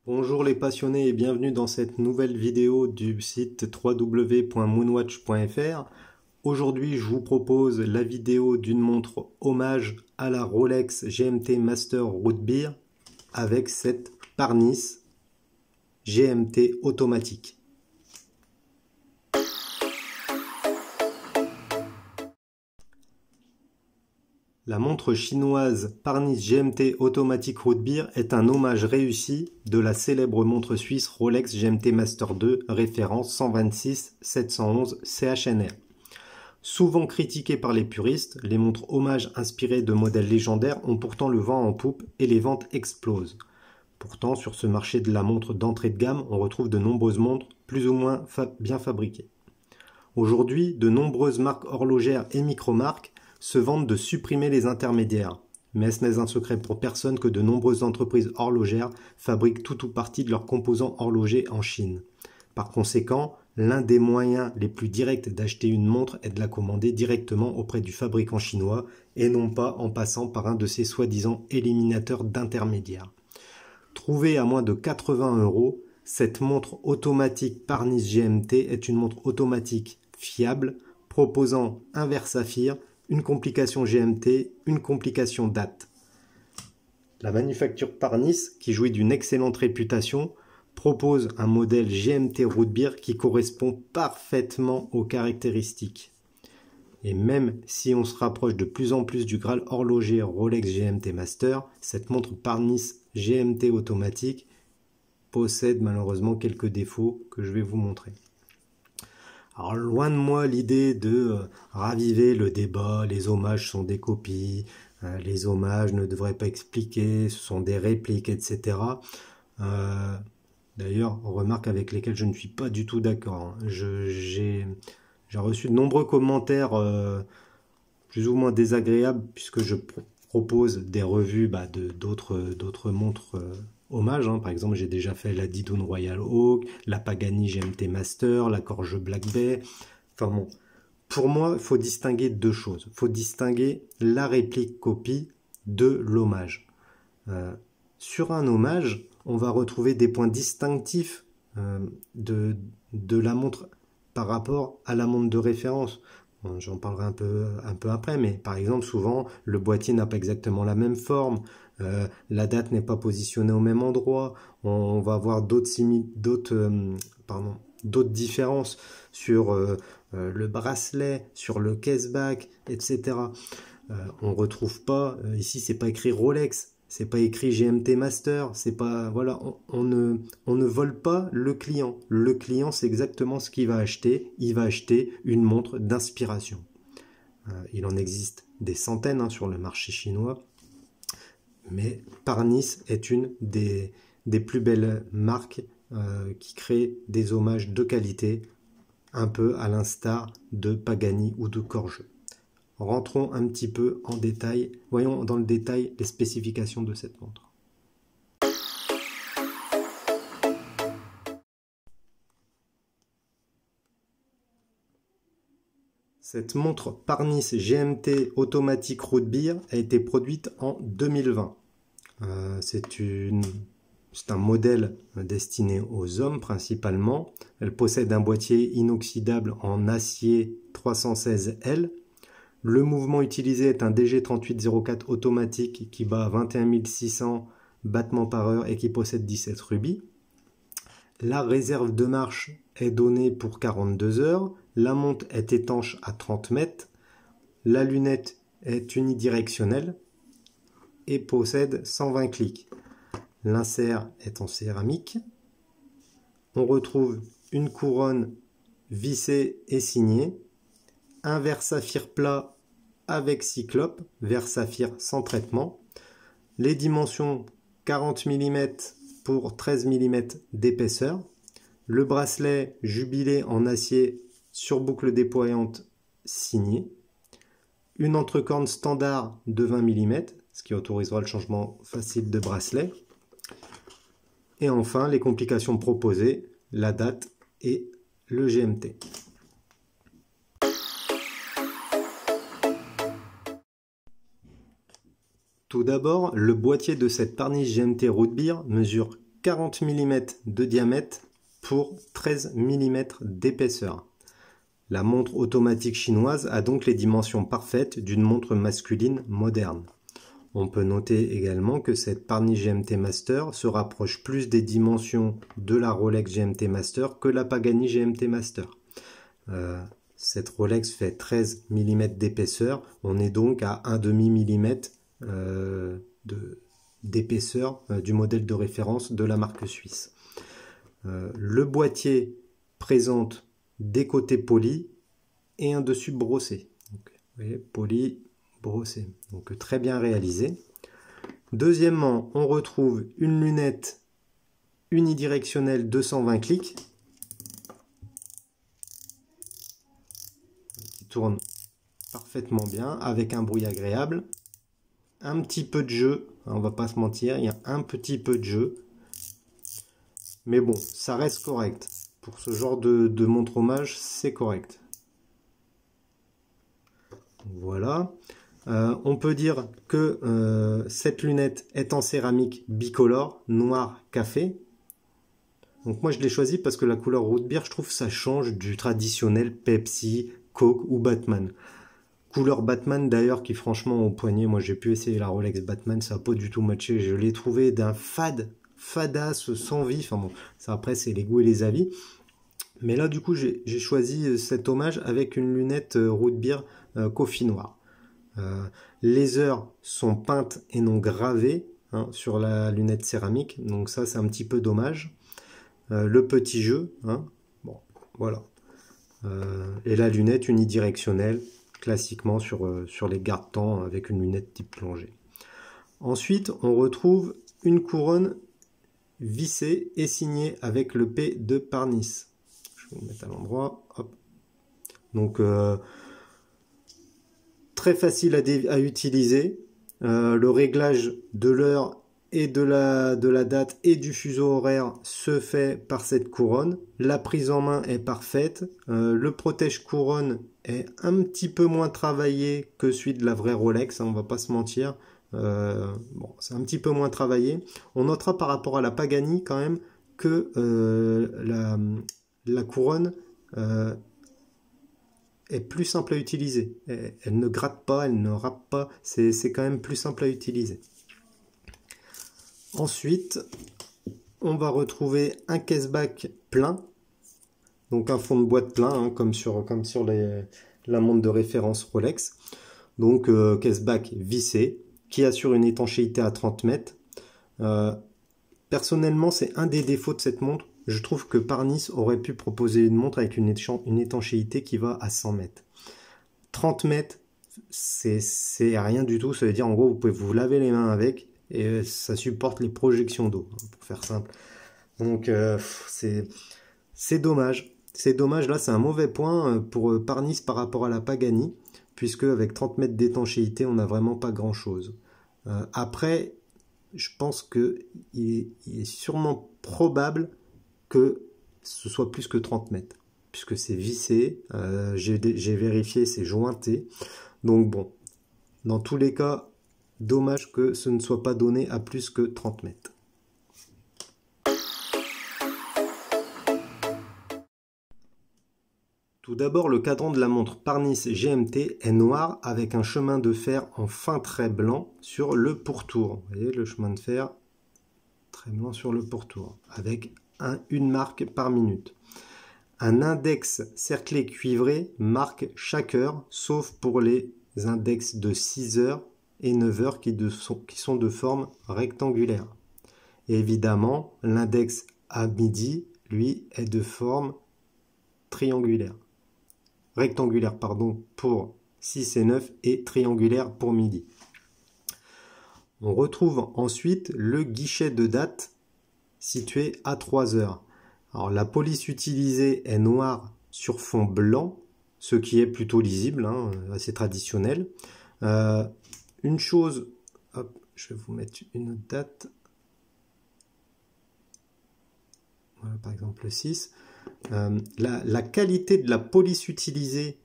Bonjour les passionnés et bienvenue dans cette nouvelle vidéo du site www.moonwatch.fr. Aujourd'hui, je vous propose la vidéo d'une montre hommage à la Rolex GMT Master Root Beer avec cette Parnis GMT automatique. La montre chinoise Parnis GMT Automatic Root Beer est un hommage réussi de la célèbre montre suisse Rolex GMT Master 2 référence 126 711 CHNR. Souvent critiquées par les puristes, les montres hommages inspirées de modèles légendaires ont pourtant le vent en poupe et les ventes explosent. Pourtant, sur ce marché de la montre d'entrée de gamme, on retrouve de nombreuses montres plus ou moins bien fabriquées. Aujourd'hui, de nombreuses marques horlogères et micro-marques se vantent de supprimer les intermédiaires. Mais ce n'est un secret pour personne que de nombreuses entreprises horlogères fabriquent tout ou partie de leurs composants horlogers en Chine. Par conséquent, l'un des moyens les plus directs d'acheter une montre est de la commander directement auprès du fabricant chinois et non pas en passant par un de ces soi-disant éliminateurs d'intermédiaires. Trouvée à moins de 80 €, cette montre automatique Parnis GMT est une montre automatique fiable, proposant un verre saphir, une complication GMT, une complication date. La manufacture Parnis, qui jouit d'une excellente réputation, propose un modèle GMT Root Beer qui correspond parfaitement aux caractéristiques. Et même si on se rapproche de plus en plus du Graal horloger Rolex GMT Master, cette montre Parnis GMT automatique possède malheureusement quelques défauts que je vais vous montrer. Alors loin de moi l'idée de raviver le débat, les hommages sont des copies, les hommages ne devraient pas expliquer, ce sont des répliques, etc. D'ailleurs, remarques avec lesquelles je ne suis pas du tout d'accord. J'ai reçu de nombreux commentaires plus ou moins désagréables puisque je propose des revues d'autres montres hommage, Par exemple, j'ai déjà fait la Didoon Royal Oak, la Pagani GMT Master, la Corge Black Bay. Enfin bon, pour moi, il faut distinguer deux choses. Il faut distinguer la réplique copie de l'hommage. Sur un hommage, on va retrouver des points distinctifs de la montre par rapport à la montre de référence. Bon, j'en parlerai un peu après, mais par exemple, souvent, le boîtier n'a pas exactement la même forme, la date n'est pas positionnée au même endroit, on va avoir d'autres différences sur le bracelet, sur le caseback, etc. On ne retrouve pas, ici c'est pas écrit Rolex, c'est pas écrit GMT Master, c'est pas, voilà, on ne vole pas le client. Le client, c'est exactement ce qu'il va acheter. Il va acheter une montre d'inspiration. Il en existe des centaines sur le marché chinois, mais Parnis est une des plus belles marques qui crée des hommages de qualité, un peu à l'instar de Pagani ou de Corge. Rentrons un petit peu en détail, voyons dans le détail les spécifications de cette montre. Cette montre Parnis GMT Automatic Root Beer a été produite en 2020. C'est un modèle destiné aux hommes principalement. Elle possède un boîtier inoxydable en acier 316L. Le mouvement utilisé est un DG3804 automatique qui bat à 21 600 battements par heure et qui possède 17 rubis. La réserve de marche est donnée pour 42 heures. La montre est étanche à 30 mètres. La lunette est unidirectionnelle et possède 120 clics. L'insert est en céramique. On retrouve une couronne vissée et signée. Un verre saphir plat avec cyclope, verre saphir sans traitement. Les dimensions 40 mm pour 13 mm d'épaisseur. Le bracelet jubilé en acier sur boucle déployante signé. Une entrecorne standard de 20 mm, ce qui autorisera le changement facile de bracelet. Et enfin, les complications proposées, la date et le GMT. Tout d'abord, le boîtier de cette Parnis GMT Root Beer mesure 40 mm de diamètre pour 13 mm d'épaisseur. La montre automatique chinoise a donc les dimensions parfaites d'une montre masculine moderne. On peut noter également que cette Parnis GMT Master se rapproche plus des dimensions de la Rolex GMT Master que la Pagani GMT Master. Cette Rolex fait 13 mm d'épaisseur, on est donc à 1,5 mm d'épaisseur du modèle de référence de la marque suisse. Le boîtier présente des côtés polis et un dessus brossé. Donc, vous voyez, poli, brossé. Donc très bien réalisé. Deuxièmement, on retrouve une lunette unidirectionnelle 220 clics qui tourne parfaitement bien avec un bruit agréable. Un petit peu de jeu, on va pas se mentir, il y a un petit peu de jeu. Mais bon, ça reste correct. Pour ce genre de montre hommage, c'est correct. Voilà. On peut dire que cette lunette est en céramique bicolore, noir café. Donc moi je l'ai choisi parce que la couleur root beer, je trouve que ça change du traditionnel Pepsi, Coke ou Batman. Couleur Batman d'ailleurs qui franchement au poignet, moi j'ai pu essayer la Rolex Batman, ça n'a pas du tout matché. Je l'ai trouvé d'un fadasse, sans vie. Enfin bon, ça après c'est les goûts et les avis. Mais là du coup j'ai choisi cet hommage avec une lunette root beer coffee noir. Les heures sont peintes et non gravées sur la lunette céramique, donc ça c'est un petit peu dommage. Le petit jeu, bon voilà. Et la lunette unidirectionnelle, classiquement sur les garde-temps avec une lunette type plongée. Ensuite on retrouve une couronne vissée et signée avec le P de Parnis. Je vais vous mettre à l'endroit. Donc très facile à utiliser. Le réglage de l'heure et de la date et du fuseau horaire se fait par cette couronne. La prise en main est parfaite. Le protège couronne est un petit peu moins travaillé que celui de la vraie Rolex, on va pas se mentir. Bon, c'est un petit peu moins travaillé. On notera par rapport à la Pagani quand même que la couronne est plus simple à utiliser. Elle ne gratte pas, elle ne râpe pas. C'est quand même plus simple à utiliser. Ensuite, on va retrouver un caseback plein. Donc un fond de boîte plein, comme sur la montre de référence Rolex. Donc caseback vissé, qui assure une étanchéité à 30 mètres. Personnellement, c'est un des défauts de cette montre. Je trouve que Parnis aurait pu proposer une montre avec une étanchéité qui va à 100 mètres. 30 mètres, c'est rien du tout. Ça veut dire, en gros, vous pouvez vous laver les mains avec et ça supporte les projections d'eau, pour faire simple. Donc, c'est dommage. C'est dommage, là, c'est un mauvais point pour Parnis par rapport à la Pagani, puisque avec 30 mètres d'étanchéité, on n'a vraiment pas grand-chose. Après, je pense qu'il est sûrement probable que ce soit plus que 30 mètres, puisque c'est vissé, j'ai vérifié, c'est jointé. Donc bon, dans tous les cas, dommage que ce ne soit pas donné à plus que 30 mètres. Tout d'abord, le cadran de la montre Parnis GMT est noir avec un chemin de fer en fin trait blanc sur le pourtour. Vous voyez le chemin de fer très blanc sur le pourtour avec une marque par minute. Un index cerclé cuivré marque chaque heure, sauf pour les index de 6 heures et 9 heures qui sont de forme rectangulaire. Et évidemment, l'index à midi, lui, est de forme triangulaire. Rectangulaire, pardon, pour 6 et 9 et triangulaire pour midi. On retrouve ensuite le guichet de date situé à 3 heures. Alors la police utilisée est noire sur fond blanc, ce qui est plutôt lisible, assez traditionnel. Une chose, hop, je vais vous mettre une autre date. Voilà, par exemple le 6. La qualité de la police utilisée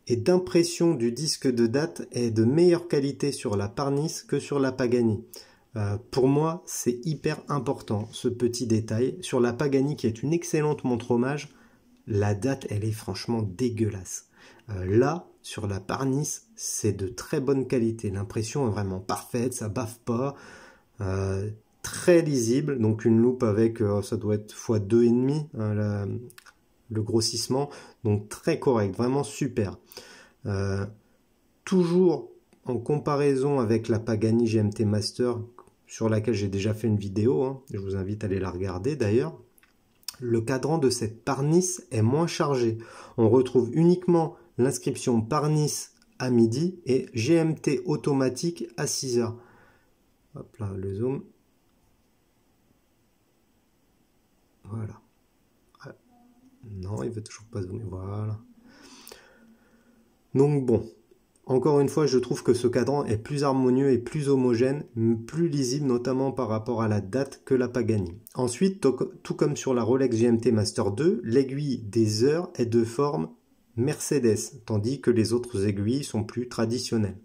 et d'impression du disque de date est de meilleure qualité sur la Parnis que sur la Pagani. Pour moi, c'est hyper important ce petit détail. Sur la Pagani, qui est une excellente montre hommage, la date, elle est franchement dégueulasse. Là, sur la Parnis, c'est de très bonne qualité. L'impression est vraiment parfaite, ça baffe pas. Très lisible, donc une loupe avec, ça doit être x2,5, hein, le grossissement, donc très correct, vraiment super. Toujours en comparaison avec la Pagani GMT Master, sur laquelle j'ai déjà fait une vidéo, hein, je vous invite à aller la regarder d'ailleurs, le cadran de cette Parnis est moins chargé. On retrouve uniquement l'inscription Parnis à midi et GMT automatique à 6 heures. Hop là, le zoom. Voilà. Non, il veut toujours pas zoomer. Voilà. Donc bon, encore une fois, je trouve que ce cadran est plus harmonieux et plus homogène, plus lisible, notamment par rapport à la date que la Pagani. Ensuite, tout comme sur la Rolex GMT Master 2, l'aiguille des heures est de forme Mercedes, tandis que les autres aiguilles sont plus traditionnelles.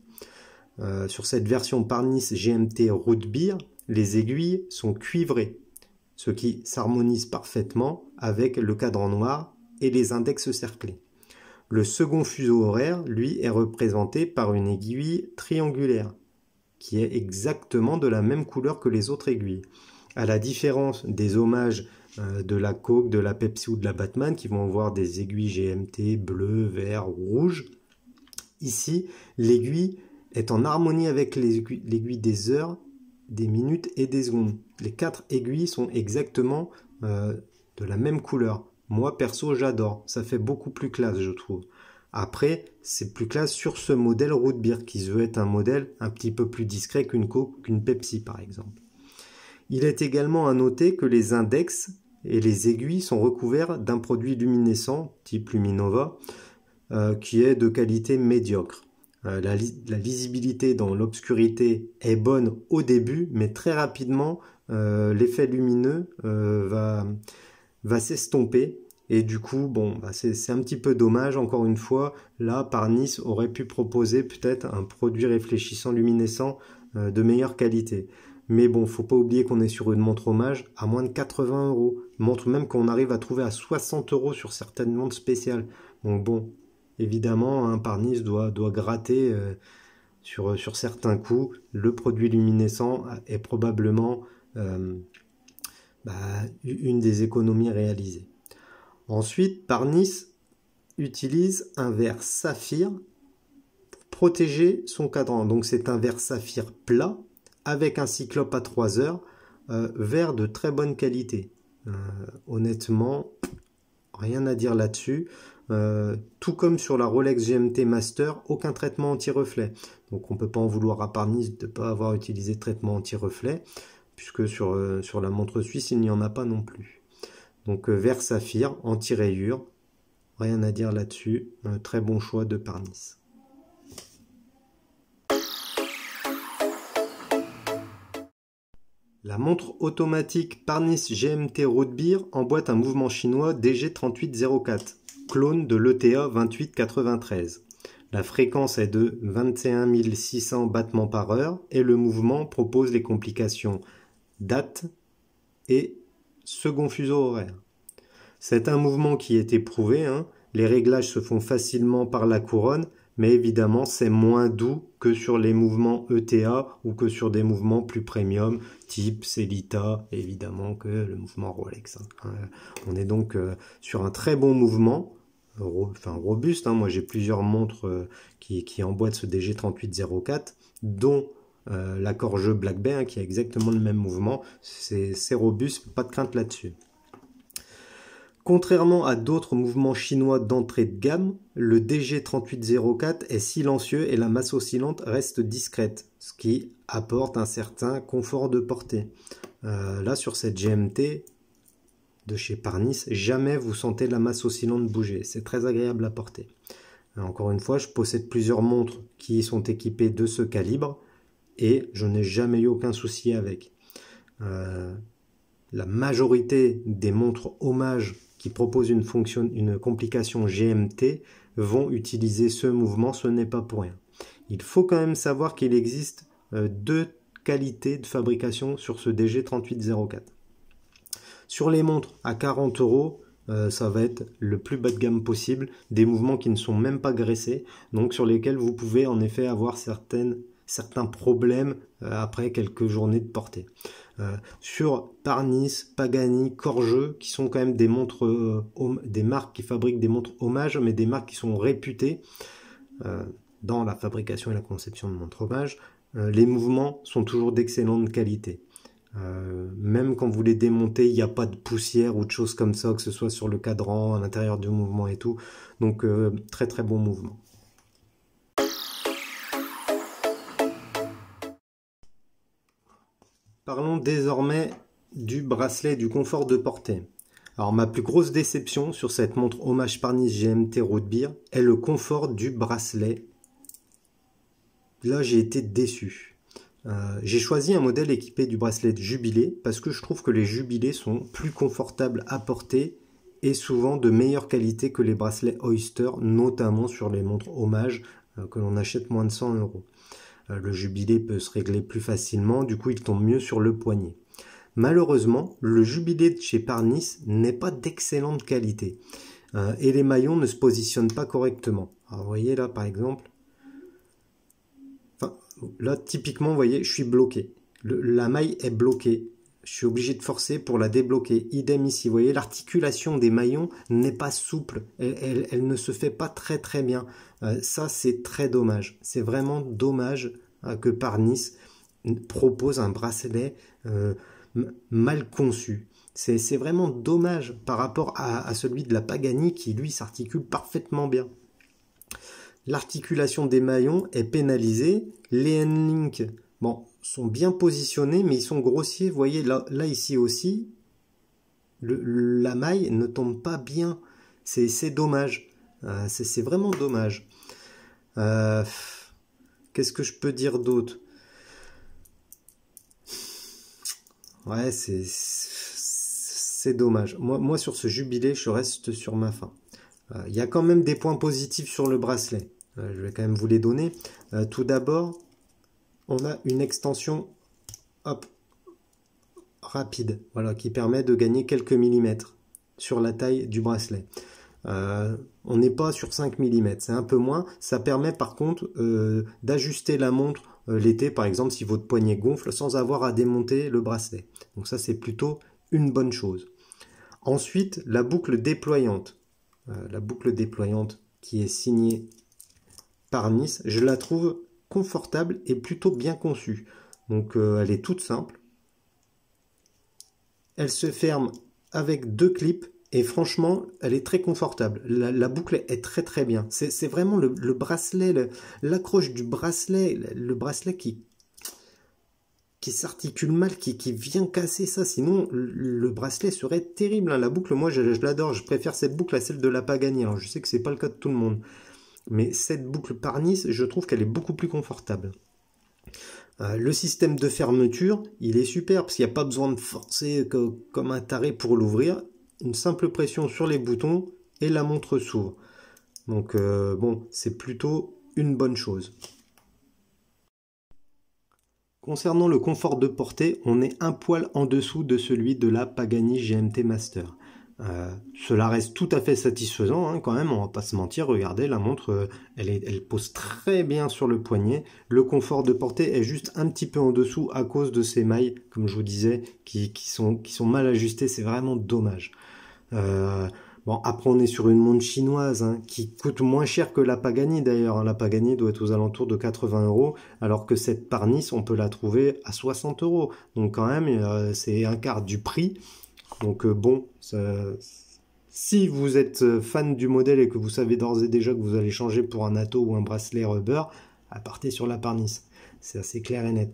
Sur cette version Parnis GMT Root Beer, les aiguilles sont cuivrées, ce qui s'harmonise parfaitement avec le cadran noir et les index cerclés. Le second fuseau horaire, lui, est représenté par une aiguille triangulaire, qui est exactement de la même couleur que les autres aiguilles. À la différence des hommages de la Coke, de la Pepsi ou de la Batman, qui vont avoir des aiguilles GMT bleu, vert, rouge, ici, l'aiguille est en harmonie avec l'aiguille des heures, des minutes et des secondes. Les 4 aiguilles sont exactement de la même couleur. Moi, perso, j'adore. Ça fait beaucoup plus classe, je trouve. Après, c'est plus classe sur ce modèle Root Beer, qui veut être un modèle un petit peu plus discret qu'une Coke, qu'une Pepsi, par exemple. Il est également à noter que les index et les aiguilles sont recouverts d'un produit luminescent, type Luminova, qui est de qualité médiocre. La lisibilité dans l'obscurité est bonne au début, mais très rapidement, l'effet lumineux va s'estomper. Et du coup, bon, c'est un petit peu dommage. Encore une fois, là, Parnis aurait pu proposer peut-être un produit réfléchissant luminescent de meilleure qualité. Mais bon, faut pas oublier qu'on est sur une montre hommage à moins de 80 €. Montre même qu'on arrive à trouver à 60 € sur certaines montres spéciales. Donc bon, évidemment, hein, Parnis doit gratter sur certains coups. Le produit luminescent est probablement une des économies réalisées. Ensuite, Parnis utilise un verre saphir pour protéger son cadran. Donc c'est un verre saphir plat avec un cyclope à 3 heures, verre de très bonne qualité. Honnêtement, rien à dire là-dessus. Tout comme sur la Rolex GMT Master, aucun traitement anti-reflet. Donc on ne peut pas en vouloir à Parnis de ne pas avoir utilisé de traitement anti-reflet, puisque sur la montre suisse, il n'y en a pas non plus. Donc verre saphir, anti-rayure, rien à dire là-dessus. Un très bon choix de Parnis. La montre automatique Parnis GMT Root Beer emboîte un mouvement chinois DG3804, clone de l'ETA 2893. La fréquence est de 21 600 battements par heure et le mouvement propose les complications date et second fuseau horaire. C'est un mouvement qui est éprouvé, hein. Les réglages se font facilement par la couronne, mais évidemment c'est moins doux que sur les mouvements ETA ou que sur des mouvements plus premium, type Sellita, évidemment que le mouvement Rolex. Hein. On est donc sur un très bon mouvement, robuste, hein. Moi j'ai plusieurs montres qui emboîtent ce DG3804, dont l'accord jeu Black Bay, hein, qui a exactement le même mouvement. C'est robuste, pas de crainte là-dessus. Contrairement à d'autres mouvements chinois d'entrée de gamme, le DG3804 est silencieux et la masse oscillante reste discrète, ce qui apporte un certain confort de portée. Là, sur cette GMT de chez Parnis, jamais vous sentez la masse oscillante bouger. C'est très agréable à porter. Encore une fois, je possède plusieurs montres qui sont équipées de ce calibre et je n'ai jamais eu aucun souci avec. La majorité des montres hommage qui proposent une complication GMT vont utiliser ce mouvement, ce n'est pas pour rien. Il faut quand même savoir qu'il existe deux qualité de fabrication sur ce DG3804. Sur les montres à 40 euros, ça va être le plus bas de gamme possible, des mouvements qui ne sont même pas graissés, donc sur lesquels vous pouvez en effet avoir certains problèmes après quelques journées de portée. Sur Parnis, Pagani, Corjeux, qui sont quand même des montres, des marques qui fabriquent des montres hommage, mais des marques qui sont réputées dans la fabrication et la conception de montres hommage, les mouvements sont toujours d'excellente qualité. Même quand vous les démontez, il n'y a pas de poussière ou de choses comme ça, que ce soit sur le cadran, à l'intérieur du mouvement et tout. Donc très très bon mouvement. Parlons désormais du bracelet, du confort de portée. Alors ma plus grosse déception sur cette montre hommage Parnis GMT Root Beer est le confort du bracelet. Là j'ai été déçu. J'ai choisi un modèle équipé du bracelet de Jubilé parce que je trouve que les Jubilés sont plus confortables à porter et souvent de meilleure qualité que les bracelets Oyster, notamment sur les montres hommage que l'on achète moins de 100 euros. Le Jubilé peut se régler plus facilement, du coup il tombe mieux sur le poignet. Malheureusement, le Jubilé de chez Parnis n'est pas d'excellente qualité et les maillons ne se positionnent pas correctement. Alors vous voyez là par exemple, là typiquement vous voyez je suis bloqué, la maille est bloquée, je suis obligé de forcer pour la débloquer. Idem ici, vous voyez l'articulation des maillons n'est pas souple, elle ne se fait pas très très bien. Ça c'est très dommage, c'est vraiment dommage que Parnis propose un bracelet mal conçu. C'est vraiment dommage par rapport à celui de la Pagani qui lui s'articule parfaitement bien. L'articulation des maillons est pénalisée. Les N-Link sont bien positionnés, mais ils sont grossiers. Vous voyez, là ici aussi, la maille ne tombe pas bien. C'est dommage. C'est vraiment dommage. Qu'est-ce que je peux dire d'autre? Ouais, c'est dommage. Moi, sur ce Jubilé, je reste sur ma faim. Il y a quand même des points positifs sur le bracelet. Je vais quand même vous les donner. Tout d'abord, on a une extension rapide, voilà, qui permet de gagner quelques millimètres sur la taille du bracelet. On n'est pas sur 5 mm, c'est un peu moins. Ça permet par contre d'ajuster la montre l'été, par exemple, si votre poignet gonfle, sans avoir à démonter le bracelet. Donc ça, c'est plutôt une bonne chose. Ensuite, la boucle déployante. La boucle déployante qui est signée Parnis, je la trouve confortable et plutôt bien conçue. Donc elle est toute simple. Elle se ferme avec 2 clips et franchement, elle est très confortable. La boucle est très très bien. C'est vraiment le bracelet, l'accroche du bracelet, le bracelet qui s'articule mal, qui vient casser ça. Sinon, le bracelet serait terrible. La boucle, moi, je l'adore. Je préfère cette boucle à celle de la Pagani. Alors, je sais que c'est pas le cas de tout le monde. Mais cette boucle Parnis, je trouve qu'elle est beaucoup plus confortable. Le système de fermeture, il est super parce qu'il n'y a pas besoin de forcer comme un taré pour l'ouvrir. Une simple pression sur les boutons et la montre s'ouvre. Donc bon, c'est plutôt une bonne chose. Concernant le confort de portée, on est un poil en dessous de celui de la Pagani GMT Master. Cela reste tout à fait satisfaisant hein, quand même, on va pas se mentir. Regardez, la montre, elle pose très bien sur le poignet. Le confort de portée est juste un petit peu en dessous à cause de ces mailles, comme je vous disais, qui sont mal ajustées. C'est vraiment dommage. Bon, après on est sur une montre chinoise hein, qui coûte moins cher que la Pagani d'ailleurs. La Pagani doit être aux alentours de 80 €, alors que cette Parnis, on peut la trouver à 60 €. Donc quand même, c'est un quart du prix. Donc bon, si vous êtes fan du modèle et que vous savez d'ores et déjà que vous allez changer pour un Atto ou un bracelet rubber, partez sur la Parnis. C'est assez clair et net.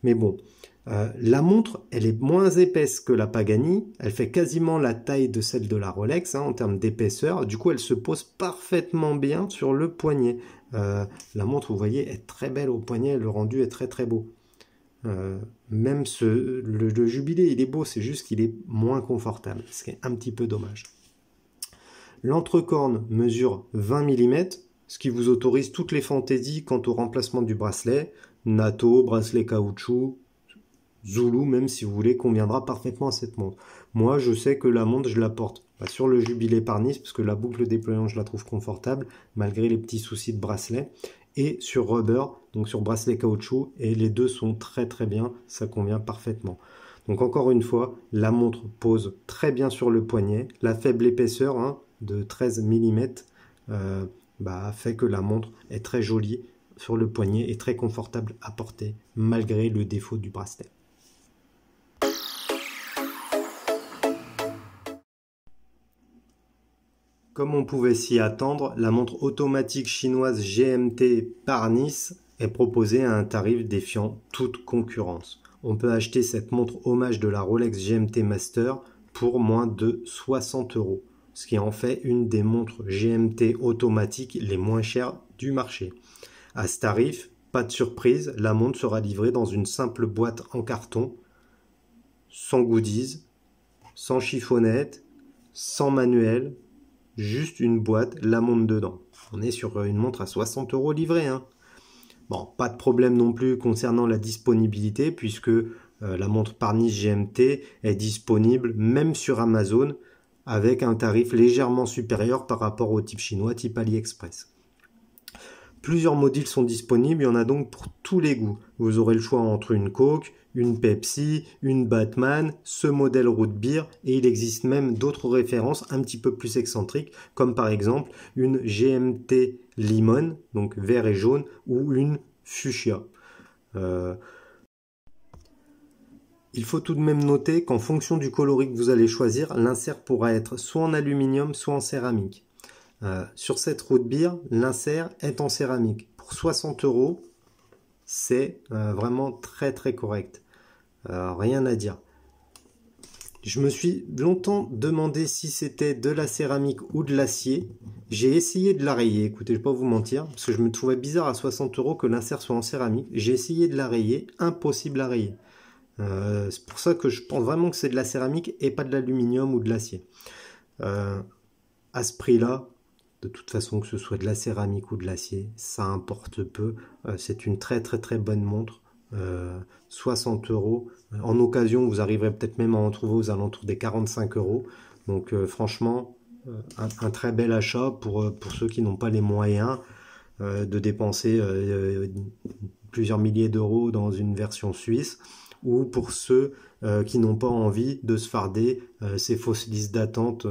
Mais bon, la montre, elle est moins épaisse que la Pagani. Elle fait quasiment la taille de celle de la Rolex hein, en termes d'épaisseur. Du coup, elle se pose parfaitement bien sur le poignet. La montre, vous voyez, est très belle au poignet. Le rendu est très très beau. Même le Jubilé, il est beau, c'est juste qu'il est moins confortable, ce qui est un petit peu dommage. L'entrecorne mesure 20 mm, ce qui vous autorise toutes les fantaisies quant au remplacement du bracelet. NATO, bracelet caoutchouc, Zulu, même si vous voulez, conviendra parfaitement à cette montre. Moi, je sais que la montre, je la porte sur le Jubilé par Nice, parce que la boucle déployante, je la trouve confortable, malgré les petits soucis de bracelet, et sur rubber, donc sur bracelet caoutchouc, et les deux sont très très bien, ça convient parfaitement. Donc encore une fois, la montre pose très bien sur le poignet, la faible épaisseur de 13 mm fait que la montre est très jolie sur le poignet et très confortable à porter, malgré le défaut du bracelet. Comme on pouvait s'y attendre, la montre automatique chinoise GMT par Nice est proposée à un tarif défiant toute concurrence. On peut acheter cette montre hommage de la Rolex GMT Master pour moins de 60 €, ce qui en fait une des montres GMT automatiques les moins chères du marché. À ce tarif, pas de surprise, la montre sera livrée dans une simple boîte en carton, sans goodies, sans chiffonnette, sans manuel, juste une boîte, la montre dedans. On est sur une montre à 60 € livrée. Bon, pas de problème non plus concernant la disponibilité, puisque la montre Parnis GMT est disponible même sur Amazon avec un tarif légèrement supérieur par rapport au type chinois, type AliExpress. Plusieurs modèles sont disponibles, il y en a donc pour tous les goûts. Vous aurez le choix entre une Coke, une Pepsi, une Batman, ce modèle Root Beer, et il existe même d'autres références un petit peu plus excentriques, comme par exemple une GMT Limon, donc vert et jaune, ou une Fuchsia. Il faut tout de même noter qu'en fonction du coloris que vous allez choisir, l'insert pourra être soit en aluminium, soit en céramique. Sur cette Root Beer, l'insert est en céramique. Pour 60 €, c'est vraiment très très correct. Rien à dire. Je me suis longtemps demandé si c'était de la céramique ou de l'acier. J'ai essayé de la rayer, écoutez, je ne vais pas vous mentir, parce que je me trouvais bizarre à 60 € que l'insert soit en céramique. J'ai essayé de la rayer, impossible à rayer. C'est pour ça que je pense vraiment que c'est de la céramique et pas de l'aluminium ou de l'acier. À ce prix-là, de toute façon, que ce soit de la céramique ou de l'acier, ça importe peu. C'est une très très très bonne montre. 60 €. En occasion, vous arriverez peut-être même à en trouver aux alentours des 45 €. Donc franchement, un très bel achat pour ceux qui n'ont pas les moyens de dépenser plusieurs milliers d'euros dans une version suisse, ou pour ceux qui n'ont pas envie de se farder ces fausses listes d'attente.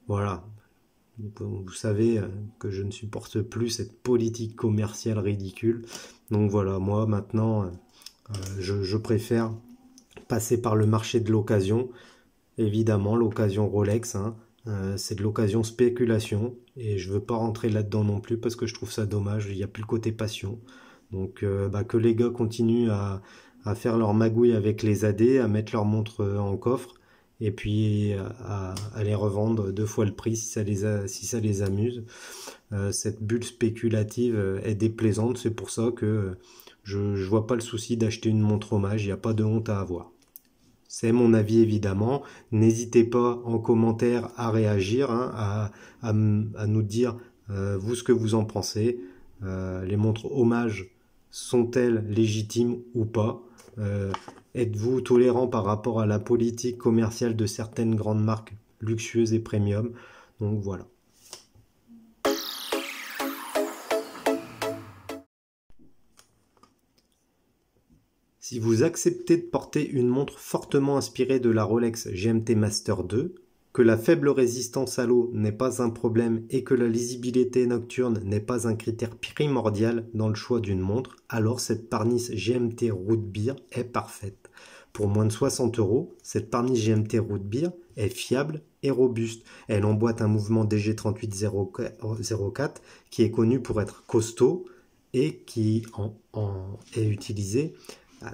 Voilà. Vous savez que je ne supporte plus cette politique commerciale ridicule. Donc voilà, moi maintenant, je préfère passer par le marché de l'occasion. Évidemment, l'occasion Rolex, c'est de l'occasion spéculation. Et je ne veux pas rentrer là-dedans non plus parce que je trouve ça dommage. Il n'y a plus le côté passion. Donc que les gars continuent à faire leur magouille avec les AD, à mettre leur montre en coffre, et puis à les revendre 2 fois le prix si ça les amuse. Cette bulle spéculative est déplaisante, c'est pour ça que je ne vois pas le souci d'acheter une montre hommage, il n'y a pas de honte à avoir. C'est mon avis évidemment, n'hésitez pas en commentaire à réagir, à nous dire vous ce que vous en pensez. Les montres hommage sont-elles légitimes ou pas? Êtes-vous tolérant par rapport à la politique commerciale de certaines grandes marques luxueuses et premium? Donc voilà. Si vous acceptez de porter une montre fortement inspirée de la Rolex GMT Master 2, que la faible résistance à l'eau n'est pas un problème et que la lisibilité nocturne n'est pas un critère primordial dans le choix d'une montre, alors cette Parnis GMT Root Beer est parfaite. Pour moins de 60 €, cette Parnis GMT Root Beer est fiable et robuste. Elle emboîte un mouvement DG3804 qui est connu pour être costaud et qui est utilisé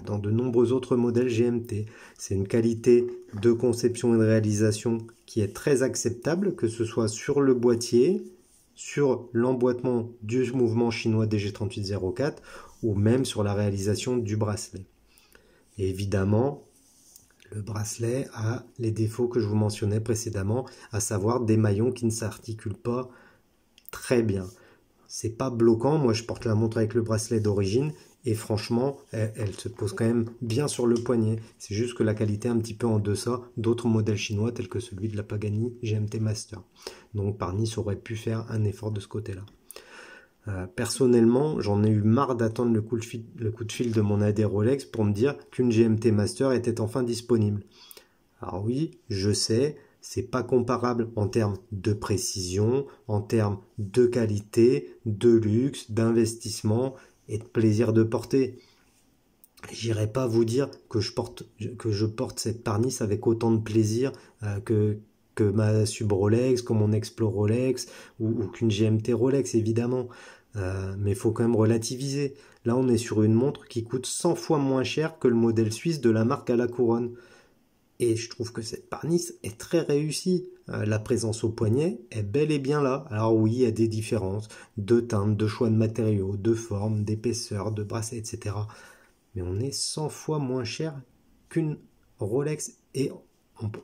dans de nombreux autres modèles GMT. C'est une qualité de conception et de réalisation qui est très acceptable, que ce soit sur le boîtier, sur l'emboîtement du mouvement chinois DG3804 ou même sur la réalisation du bracelet. Et évidemment, le bracelet a les défauts que je vous mentionnais précédemment, à savoir des maillons qui ne s'articulent pas très bien. c'est pas bloquant. Moi, je porte la montre avec le bracelet d'origine et franchement, elle se pose quand même bien sur le poignet. C'est juste que la qualité est un petit peu en deçà d'autres modèles chinois tels que celui de la Pagani GMT Master. Donc Parnis aurait pu faire un effort de ce côté-là. Personnellement, j'en ai eu marre d'attendre le coup de fil de mon AD Rolex pour me dire qu'une GMT Master était enfin disponible. Alors oui, je sais, c'est pas comparable en termes de précision, en termes de qualité, de luxe, d'investissement et de plaisir de porter. J'irai pas vous dire que je porte cette Parnis avec autant de plaisir que ma Sub Rolex, que mon Explo Rolex ou qu'une GMT Rolex évidemment. Mais il faut quand même relativiser. Là, on est sur une montre qui coûte 100 fois moins cher que le modèle suisse de la marque à la couronne. Et je trouve que cette Parnis est très réussie. La présence au poignet est bel et bien là. Alors oui, il y a des différences de teinte, de choix de matériaux, de forme, d'épaisseur, de bracelet, etc. Mais on est 100 fois moins cher qu'une Rolex et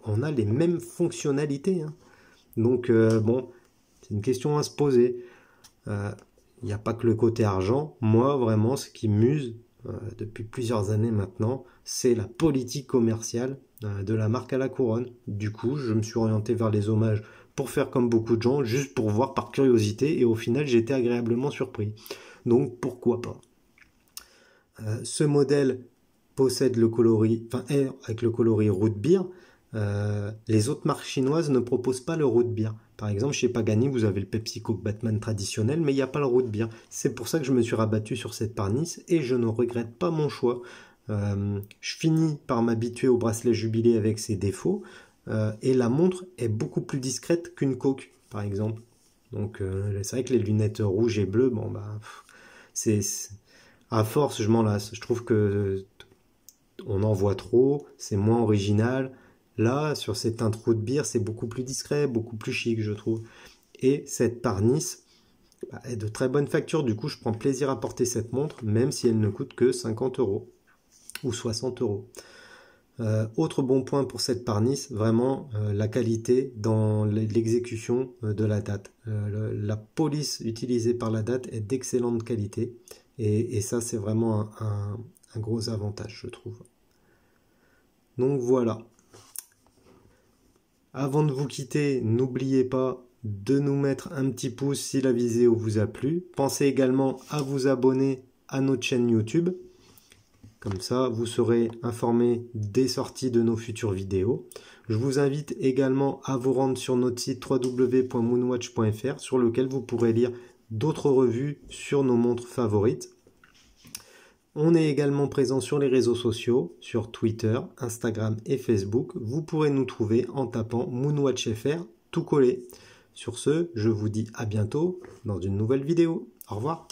on a les mêmes fonctionnalités. Hein. Donc bon, c'est une question à se poser. Il n'y a pas que le côté argent. Moi, vraiment, ce qui m'use depuis plusieurs années maintenant, c'est la politique commerciale de la marque à la couronne. Du coup, je me suis orienté vers les hommages pour faire comme beaucoup de gens, juste pour voir par curiosité, et au final, j'ai été agréablement surpris. Donc, pourquoi pas. Ce modèle possède le coloris, enfin, est avec le coloris root beer. Les autres marques chinoises ne proposent pas le root beer. Par exemple, chez Pagani, vous avez le Pepsi Coke Batman traditionnel, mais il n'y a pas le root beer. C'est pour ça que je me suis rabattu sur cette Parnis et je ne regrette pas mon choix. Je finis par m'habituer au bracelet jubilé avec ses défauts et la montre est beaucoup plus discrète qu'une Coke, par exemple. Donc c'est vrai que les lunettes rouges et bleues, bon bah, à force, je m'en lasse. Je trouve que on en voit trop, c'est moins original. Là, sur cette intro de bière, c'est beaucoup plus discret, beaucoup plus chic, je trouve. Et cette Parnis est de très bonne facture. Du coup, je prends plaisir à porter cette montre, même si elle ne coûte que 50 € ou 60 €. Autre bon point pour cette Parnis, vraiment la qualité dans l'exécution de la date. La police utilisée par la date est d'excellente qualité. Et ça, c'est vraiment un gros avantage, je trouve. Donc voilà. Avant de vous quitter, n'oubliez pas de nous mettre un petit pouce si la vidéo vous a plu. Pensez également à vous abonner à notre chaîne YouTube. Comme ça, vous serez informé des sorties de nos futures vidéos. Je vous invite également à vous rendre sur notre site www.moonwatch.fr sur lequel vous pourrez lire d'autres revues sur nos montres favorites. On est également présent sur les réseaux sociaux, sur Twitter, Instagram et Facebook. Vous pourrez nous trouver en tapant MoonwatchFR tout collé. Sur ce, je vous dis à bientôt dans une nouvelle vidéo. Au revoir.